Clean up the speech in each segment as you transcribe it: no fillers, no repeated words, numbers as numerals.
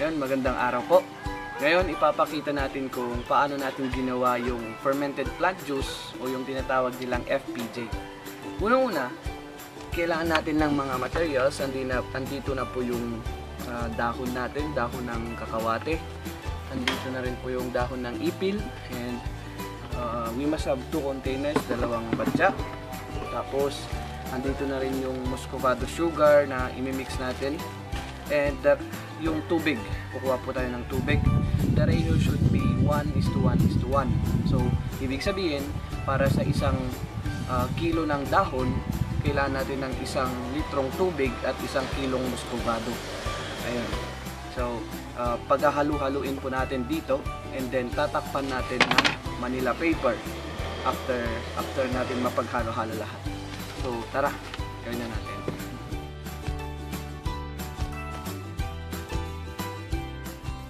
Ngayon, magandang araw po. Ngayon, ipapakita natin kung paano natin ginawa yung fermented plant juice o yung tinatawag nilang FPJ. Unang-una, kailangan natin ng mga materials. Andito na po yung dahon natin, dahon ng kakawate. Andito na rin po yung dahon ng ipil. And we must have 2 containers, 2 batya. Tapos, andito na rin yung muscovado sugar na imimix natin. And yung tubig, kukuha po tayo ng tubig. The ratio should be 1:1:1. So, ibig sabihin, para sa isang kilo ng dahon, kailangan natin ng 1 litrong tubig at 1 kilong muscovado. Ayan. So, paghahalu-haluin po natin dito, and then tatakpan natin ng Manila paper after natin mapaghalo-halo lahat. So, tara, gawin na natin.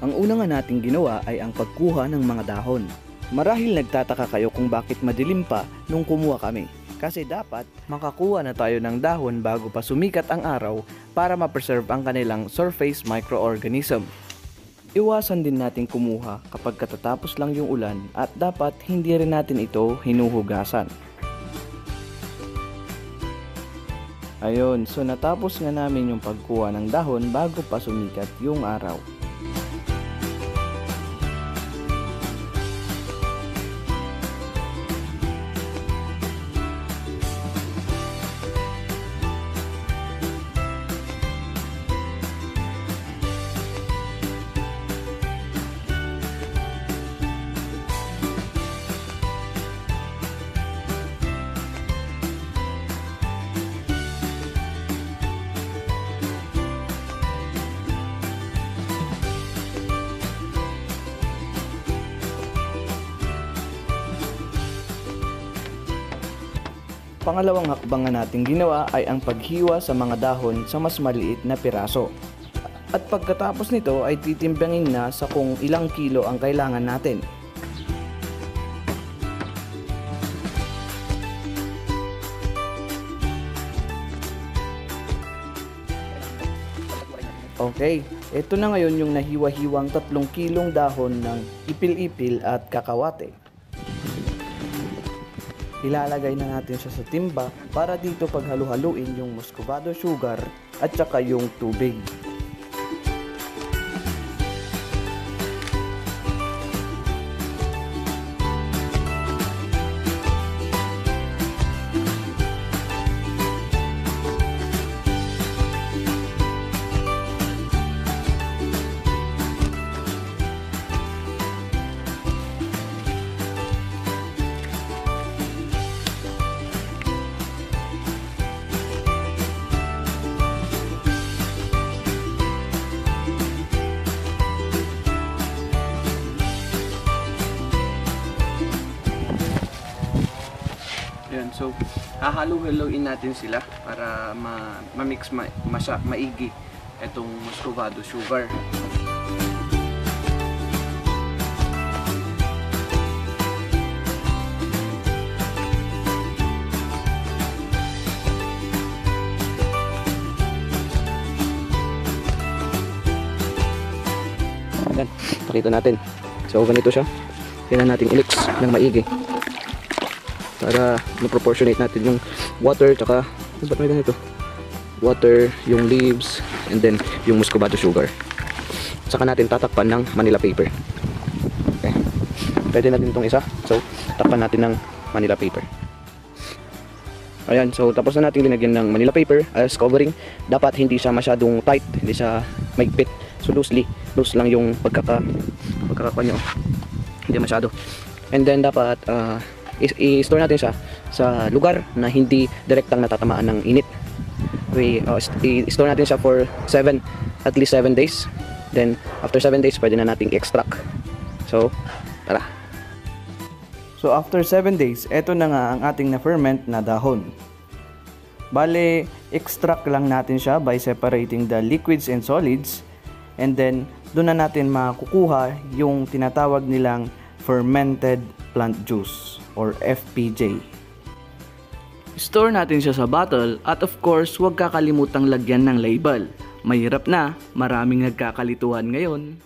Ang una nga nating ginawa ay ang pagkuha ng mga dahon. Marahil nagtataka kayo kung bakit madilim pa nung kumuha kami. Kasi dapat makakuha na tayo ng dahon bago pa sumikat ang araw para ma-preserve ang kanilang surface microorganism. Iwasan din natin kumuha kapag katatapos lang yung ulan at dapat hindi rin natin ito hinuhugasan. Ayun, so natapos nga namin yung pagkuha ng dahon bago pa sumikat yung araw. Pangalawang hakbang na natin ginawa ay ang paghiwa sa mga dahon sa mas maliit na piraso. At pagkatapos nito ay titimbangin na sa kung ilang kilo ang kailangan natin. Okay, ito na ngayon yung nahiwa-hiwang 3 kilong dahon ng ipil-ipil at kakawate. Ilalagay na natin siya sa timba para dito paghalu-haluin yung muscovado sugar at saka yung tubig. So, hahalu-haluin natin sila para ma-mix maigi itong muscovado sugar. Yan, pakita natin. So, ganito siya. Kailangan natin i-mix ng maigi para ma-proportionate natin yung water tsaka ba't may ganito? Water, yung leaves, and then yung muscovado sugar. Saka natin tatakpan ng Manila paper. Okay. Pwede natin itong isa. So, takpan natin ng Manila paper. Ayan, so tapos na natin linagyan ng Manila paper as covering. Dapat hindi siya masyadong tight, hindi siya maigpit. So loose lang yung pagkakakuha nyo. Hindi masyado. And then dapat i-store natin siya sa lugar na hindi direktang natatamaan ng init. I-store natin siya for at least 7 days. Then after 7 days pwede na nating extract. So tara. So after 7 days, eto na nga ang ating na-ferment na dahon. Bale, extract lang natin siya by separating the liquids and solids. And then doon na natin makukuha yung tinatawag nilang fermented plant juice or FPJ. Store natin siya sa bottle at of course huwag kakalimutang lagyan ng label Mahirap na, maraming nagkakalituhan ngayon.